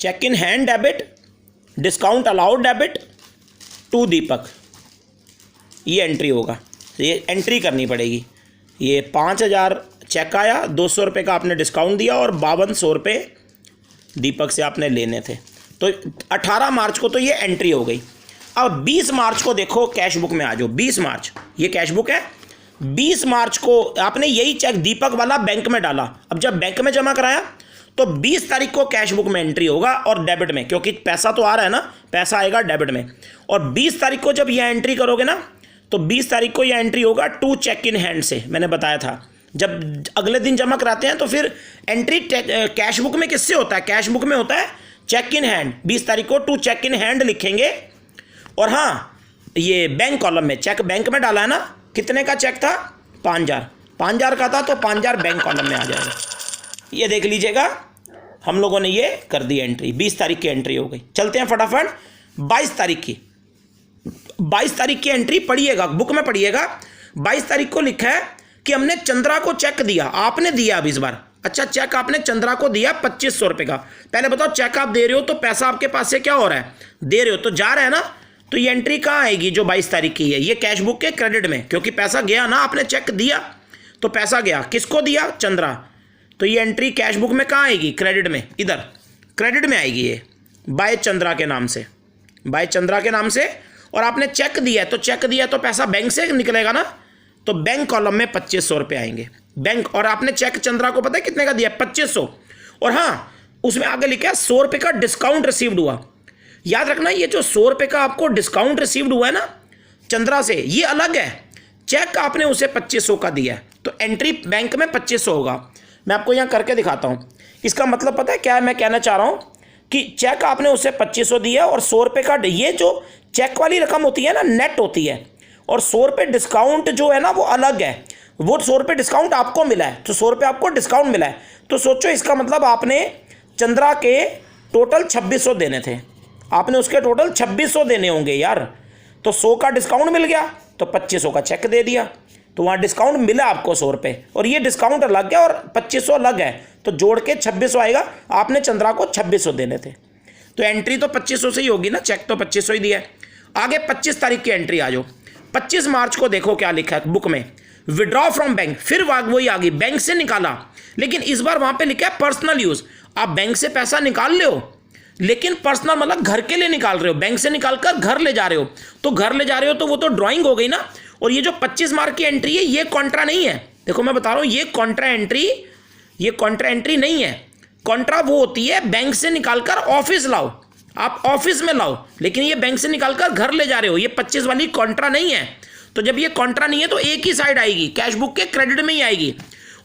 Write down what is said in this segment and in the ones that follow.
Check in hand debit, discount allowed debit to Deepak, ये entry होगा। ये एंट्री करनी पड़ेगी। ये 5,000 चेक आया, 200 रुपये का आपने डिस्काउंट दिया और 5200 रुपये दीपक से आपने लेने थे। तो 18 मार्च को तो ये एंट्री हो गई। अब 20 मार्च को देखो, कैश बुक में आ जाओ। 20 मार्च ये कैश बुक है। 20 मार्च को आपने यही चेक दीपक वाला बैंक में डाला। अब जब बैंक में जमा कराया तो 20 तारीख को कैश बुक में एंट्री होगा और डेबिट में, क्योंकि पैसा तो आ रहा है ना, पैसा आएगा डेबिट में। और 20 तारीख को जब यह एंट्री करोगे ना, तो 20 तारीख को यह एंट्री होगा टू चेक इन हैंड से। मैंने बताया था जब अगले दिन जमा कराते हैं तो फिर एंट्री कैश बुक में किससे होता है? कैश बुक में होता है चेक इन हैंड। 20 तारीख को टू चेक इन हैंड लिखेंगे। और हाँ, ये बैंक कॉलम में चेक बैंक में डाला है ना, कितने का चेक था? 5,000 का था, तो 5,000 बैंक कॉलम में आ जाएगा। ये देख लीजिएगा, हम लोगों ने ये कर दी एंट्री। 20 तारीख की एंट्री हो गई। चलते हैं फटाफट 22 तारीख की। 22 तारीख की एंट्री पढ़िएगा, बुक में पढ़िएगा। 22 तारीख को लिखा है कि हमने चंद्रा को चेक दिया। आपने दिया अब इस बार, अच्छा चेक आपने चंद्रा को दिया 2500 रुपये का। पहले बताओ, चेक आप दे रहे हो तो पैसा आपके पास से क्या हो रहा है? दे रहे हो तो जा रहा है ना। तो ये एंट्री कहाँ आएगी जो 22 तारीख की है? ये कैश बुक के क्रेडिट में, क्योंकि पैसा गया ना, आपने चेक दिया तो पैसा गया। किसको दिया? चंद्रा। तो ये एंट्री कैश बुक में कहाँ आएगी? क्रेडिट में। इधर क्रेडिट में आएगी ये, बाय चंद्रा के नाम से, बाय चंद्रा के नाम से। और आपने चेक दिया है, तो चेक दिया तो पैसा बैंक से निकलेगा ना, तो बैंक कॉलम में 2500 रुपये आएंगे बैंक। और आपने चेक चंद्रा को पता है कितने का दिया? 2500। और हाँ, उसमें आगे लिखा है 100 रुपये का डिस्काउंट रिसीव्ड हुआ। याद रखना, ये जो 100 रुपये का आपको डिस्काउंट रिसीव्ड हुआ है ना चंद्रा से, ये अलग है। चेक आपने उसे 2500 का दिया है, तो एंट्री बैंक में 2500 होगा। मैं आपको यहाँ करके दिखाता हूँ। इसका मतलब पता है क्या है? मैं कहना चाह रहा हूँ कि चेक आपने उसे 2500 दिया और 100 रुपये का, ये जो चेक वाली रकम होती है ना, नेट होती है। और 100 रुपये डिस्काउंट जो है ना, वो अलग है। वो 100 रुपये डिस्काउंट आपको मिला है, तो 100 रुपये आपको डिस्काउंट मिला है। तो सोचो, इसका मतलब आपने चंद्रा के टोटल 2600 देने थे। आपने उसके टोटल 2600 देने होंगे यार। तो 100 का डिस्काउंट मिल गया, तो 2500 का चेक दे दिया, तो वहाँ डिस्काउंट मिला आपको 100 रुपये। और ये डिस्काउंट अलग है और 2500 अलग है, तो जोड़ के 2600 आएगा। आपने चंद्रा को 2600 देने थे, तो एंट्री तो 2500 से ही होगी ना, चेक तो 2500 ही दिया है। आगे 25 तारीख की एंट्री आ जाओ। 25 मार्च को देखो क्या लिखा है बुक में, विड्रॉ फ्रॉम बैंक। फिर वही आ गई, बैंक से निकाला, लेकिन इस बार वहाँ पे लिखा है पर्सनल यूज़। आप बैंक से पैसा निकाल ले हो, लेकिन पर्सनल मतलब घर के लिए निकाल रहे हो, बैंक से निकाल कर घर ले जा रहे हो। तो घर ले जा रहे हो तो वो तो ड्राइंग हो गई ना। और ये जो 25 मार्च की एंट्री है, ये कॉन्ट्रा नहीं है। देखो मैं बता रहा हूँ, ये कॉन्ट्रा एंट्री नहीं है। कॉन्ट्रा वो होती है बैंक से निकालकर ऑफिस लाओ, आप ऑफिस में लाओ, लेकिन ये बैंक से निकालकर घर ले जा रहे हो। ये 25 वाली कॉन्ट्रा नहीं है। तो जब ये कॉन्ट्रा नहीं है तो एक ही साइड आएगी, कैश बुक के क्रेडिट में ही आएगी।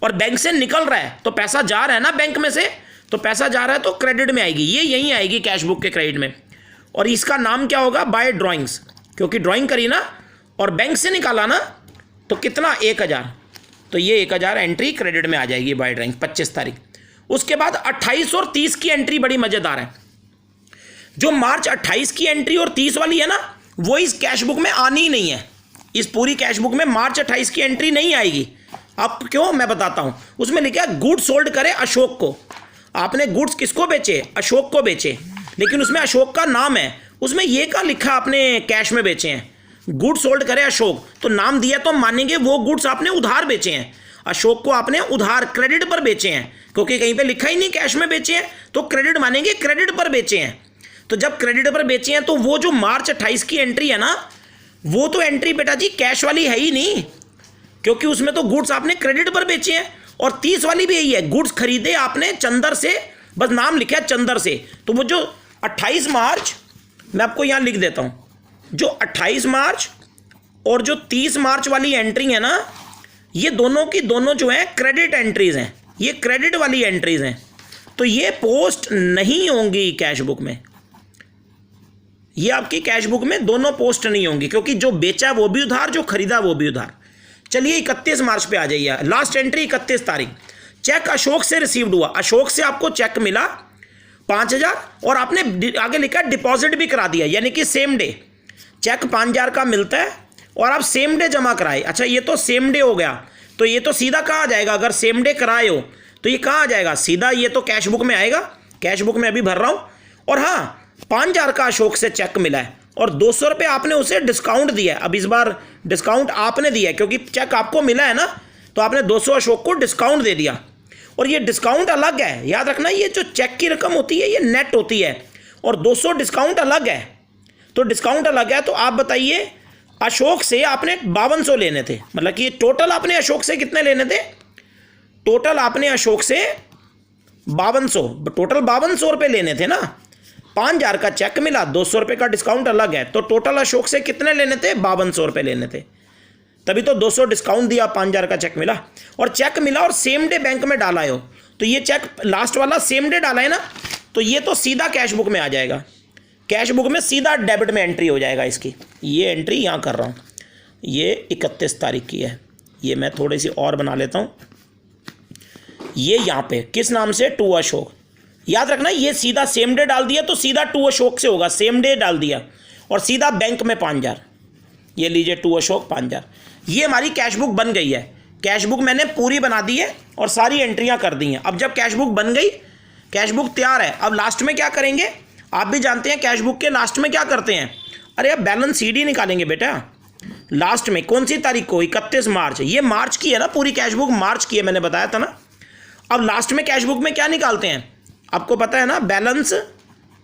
और बैंक से निकल रहा है तो पैसा जा रहा है ना बैंक में से, तो पैसा जा रहा है तो क्रेडिट में आएगी। ये यहीं आएगी कैश बुक के क्रेडिट में। और इसका नाम क्या होगा? बाय ड्राइंग्स, क्योंकि ड्राइंग करी ना और बैंक से निकाला ना, तो कितना? 1000। तो ये 1000 एंट्री क्रेडिट में आ जाएगी बाय ड्राइंग 25 तारीख। उसके बाद 28 और 30 की एंट्री बड़ी मज़ेदार है। जो मार्च 28 की एंट्री और 30 वाली है ना, वो इस कैश बुक में आनी ही नहीं है। इस पूरी कैश बुक में मार्च 28 की एंट्री नहीं आएगी। अब क्यों, मैं बताता हूं। उसमें लिखा है गुड्स सोल्ड करे अशोक को। आपने गुड्स किसको बेचे? अशोक को बेचे, लेकिन उसमें अशोक का नाम है। उसमें ये क्या लिखा आपने कैश में बेचे हैं? गुड्स सोल्ड करे अशोक, तो नाम दिया तो मानेंगे वो गुड्स आपने उधार बेचे हैं। अशोक को आपने उधार क्रेडिट पर बेचे हैं, क्योंकि कहीं पे लिखा ही नहीं कैश में बेचे हैं, तो क्रेडिट मानेंगे क्रेडिट पर बेचे हैं। तो जब क्रेडिट पर बेचे हैं तो वो जो मार्च 28 की एंट्री है ना, वो तो एंट्री बेटा जी कैश वाली है ही नहीं, क्योंकि उसमें तो गुड्स आपने क्रेडिट पर बेचे हैं। और 30 वाली भी यही है, गुड्स खरीदे आपने चंदर से, बस नाम लिखा है चंदर से। तो वो जो 28 मार्च, मैं आपको यहाँ लिख देता हूँ, जो 28 मार्च और जो 30 मार्च वाली एंट्री है ना, ये दोनों की दोनों जो है क्रेडिट एंट्रीज हैं, ये क्रेडिट वाली एंट्रीज हैं। तो ये पोस्ट नहीं होंगी कैश बुक में, ये आपकी कैश बुक में दोनों पोस्ट नहीं होंगी, क्योंकि जो बेचा वो भी उधार, जो खरीदा वो भी उधार। चलिए 31 मार्च पे आ जाइए, लास्ट एंट्री 31 तारीख। चेक अशोक से रिसीव्ड हुआ, अशोक से आपको चेक मिला 5000 और आपने आगे लिखा डिपॉजिट भी करा दिया, यानी कि सेम डे। चेक 5000 का मिलता है और आप सेम डे जमा कराए। अच्छा ये तो सेम डे हो गया, तो ये तो सीधा कहाँ आ जाएगा? अगर सेम डे कराए हो तो ये कहाँ आ जाएगा? सीधा ये तो कैश बुक में आएगा। कैश बुक में अभी भर रहा हूँ और हाँ 5,000 का अशोक से चेक मिला है और 200 रुपये आपने उसे डिस्काउंट दिया है। अब इस बार डिस्काउंट आपने दिया है क्योंकि चेक आपको मिला है ना, तो आपने 200 अशोक को डिस्काउंट दे दिया। और ये डिस्काउंट अलग है, याद रखना, ये जो चेक की रकम होती है ये नेट होती है और 200 डिस्काउंट अलग है। तो डिस्काउंट अलग है। तो आप बताइए अशोक से आपने 5200 लेने थे, मतलब कि टोटल आपने अशोक से कितने लेने थे? टोटल आपने अशोक से 5200, टोटल 5200 रुपये लेने थे ना। 5,000 का चेक मिला, 200 रुपये का डिस्काउंट अलग है, तो टोटल अशोक से कितने लेने थे? 5200 रुपये लेने थे। तभी तो 200 डिस्काउंट दिया, 5,000 का चेक मिला। और चेक मिला और सेम डे बैंक में डाला हो, तो ये चेक लास्ट वाला सेम डे डाला है ना, तो ये तो सीधा कैश बुक में आ जाएगा। कैश बुक में सीधा डेबिट में एंट्री हो जाएगा इसकी। ये एंट्री यहाँ कर रहा हूँ, ये 31 तारीख की है। ये मैं थोड़ी सी और बना लेता हूँ। ये यहाँ पे किस नाम से? टू अशोक। याद रखना ये सीधा सेम डे डाल दिया तो सीधा टू अशोक से होगा। सेम डे डाल दिया और सीधा बैंक में 5,000। ये लीजिए टू अशोक 5,000। ये हमारी कैश बुक बन गई है। कैश बुक मैंने पूरी बना दी है और सारी एंट्रियाँ कर दी हैं। अब जब कैश बुक बन गई, कैश बुक तैयार है, अब लास्ट में क्या करेंगे? आप भी जानते हैं कैश बुक के लास्ट में क्या करते हैं? अरे अब बैलेंस सीडी निकालेंगे बेटा। लास्ट में कौन सी तारीख को? 31 मार्च। ये मार्च की है ना, पूरी कैश बुक मार्च की है, मैंने बताया था ना। अब लास्ट में कैश बुक में क्या निकालते हैं? आपको पता है ना, बैलेंस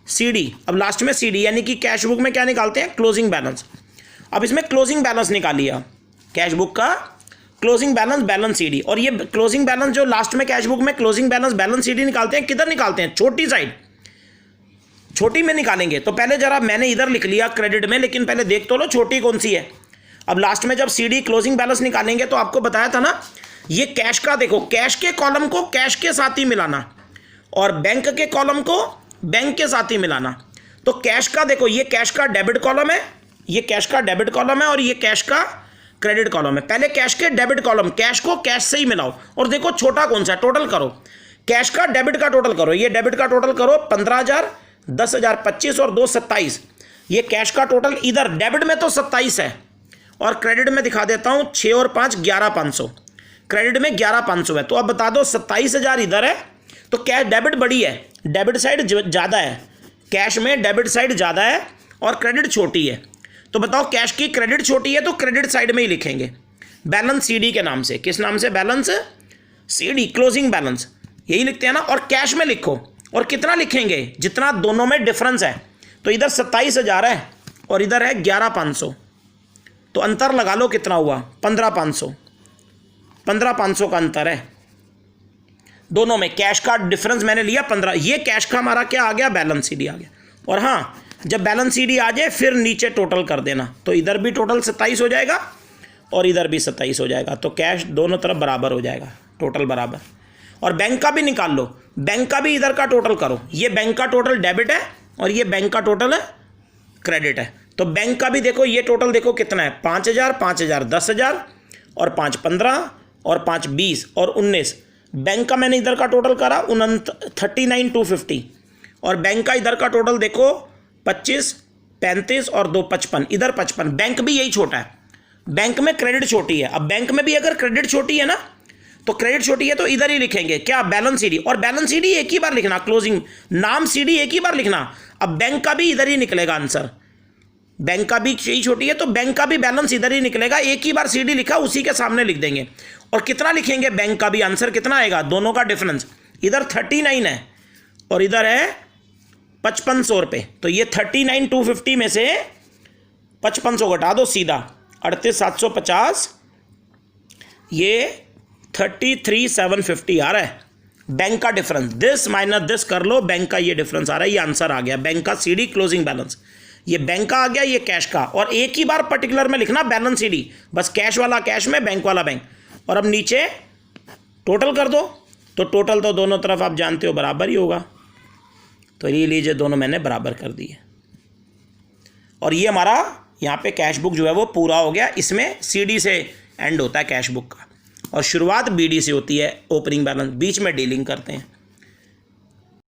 सीडी। अब लास्ट में सीडी यानी कि कैश बुक में क्या निकालते हैं? Closing balance. अब इसमें क्लोजिंग बैलेंस निकालिए कैश बुक का, क्लोजिंग बैलेंस, बैलेंस सीडी। और ये क्लोजिंग बैलेंस जो लास्ट में कैश बुक में क्लोजिंग बैलेंस बैलेंस सीडी निकालते हैं, किधर निकालते हैं? छोटी साइड, छोटी में निकालेंगे। तो पहले जरा मैंने इधर लिख लिया क्रेडिट में, लेकिन पहले देख तो लो छोटी कौन सी है। अब लास्ट में जब सीडी क्लोजिंग बैलेंस निकालेंगे तो आपको बताया था ना, ये कैश का देखो, कैश के कॉलम को कैश के साथ ही मिलाना और बैंक के कॉलम को बैंक के साथ ही मिलाना। तो कैश का देखो, ये कैश का डेबिट कॉलम है, ये कैश का डेबिट कॉलम है और ये कैश का क्रेडिट कॉलम है। पहले कैश के डेबिट कॉलम, कैश को कैश से ही मिलाओ और देखो छोटा कौन सा, टोटल करो। कैश का डेबिट का टोटल करो, ये डेबिट का टोटल करो 15,000, 10,000, 25 और 2 27। ये कैश का टोटल इधर डेबिट में तो 27 है और क्रेडिट में दिखा देता हूँ 6 और 5 11,500। क्रेडिट में 11,500 है। तो अब बता दो 27,000 इधर है, तो कैश डेबिट बड़ी है, डेबिट साइड ज़्यादा है, कैश में डेबिट साइड ज़्यादा है और क्रेडिट छोटी है। तो बताओ कैश की क्रेडिट छोटी है तो क्रेडिट साइड में ही लिखेंगे बैलेंस सीडी के नाम से। किस नाम से? बैलेंस सीडी, क्लोजिंग बैलेंस, यही लिखते हैं ना। और कैश में लिखो, और कितना लिखेंगे? जितना दोनों में डिफरेंस है। तो इधर 27,000 है और इधर है 11,500, तो अंतर लगा लो कितना हुआ? 15,500। 15,500 का अंतर है दोनों में। कैश का डिफरेंस मैंने लिया 15। ये कैश का हमारा क्या आ गया? बैलेंस सीडी आ गया। और हाँ, जब बैलेंस सीडी आ जाए फिर नीचे टोटल कर देना, तो इधर भी टोटल 27 हो जाएगा और इधर भी 27 हो जाएगा। तो कैश दोनों तरफ बराबर हो जाएगा, टोटल बराबर। और बैंक का भी निकाल लो, बैंक का भी इधर का टोटल करो। ये बैंक का टोटल डेबिट है और ये बैंक का टोटल है क्रेडिट है। तो बैंक का भी देखो, ये टोटल देखो कितना है? 5,000, 5,000, 10,000 और 5 15 और 5 20 और 19। बैंक का मैंने इधर का टोटल करा 39,250 और बैंक का इधर का टोटल देखो 25, 35 और 2 55, इधर 55। बैंक भी यही छोटा है, बैंक में क्रेडिट छोटी है। अब बैंक में भी अगर क्रेडिट छोटी है ना, तो क्रेडिट छोटी है तो इधर ही लिखेंगे क्या? Balance CD. और बैलेंस सीडी एक ही बार लिखना, क्लोजिंग नाम सीडी एक ही बार लिखना। अब बैंक का भी इधर ही निकलेगा आंसर, बैंक का भी यही छोटी है तो बैंक का भी बैलेंस इधर ही निकलेगा। एक ही बार सीडी लिखा, उसी के सामने लिख देंगे। और कितना लिखेंगे बैंक का भी? आंसर कितना आएगा? दोनों का डिफरेंस, इधर 39 है और इधर है 5500 रुपये। तो ये 39,250 में से 5500 घटा दो सीधा, 38,750, ये 33,750 आ रहा है बैंक का डिफरेंस। दिस माइनस दिस कर लो, बैंक का ये डिफरेंस आ रहा है, ये आंसर आ गया बैंक का सीडी क्लोजिंग बैलेंस। ये बैंक का आ गया, ये कैश का। और एक ही बार पर्टिकुलर में लिखना बैलेंस सीडी, बस कैश वाला कैश में, बैंक वाला बैंक। और अब नीचे टोटल कर दो, तो टोटल तो दोनों तरफ आप जानते हो बराबर ही होगा। तो ये लीजिए दोनों मैंने बराबर कर दिए और ये हमारा यहाँ पे कैश बुक जो है वो पूरा हो गया। इसमें सीडी से एंड होता है कैश बुक का और शुरुआत बीडी से होती है, ओपनिंग बैलेंस, बीच में डीलिंग करते हैं।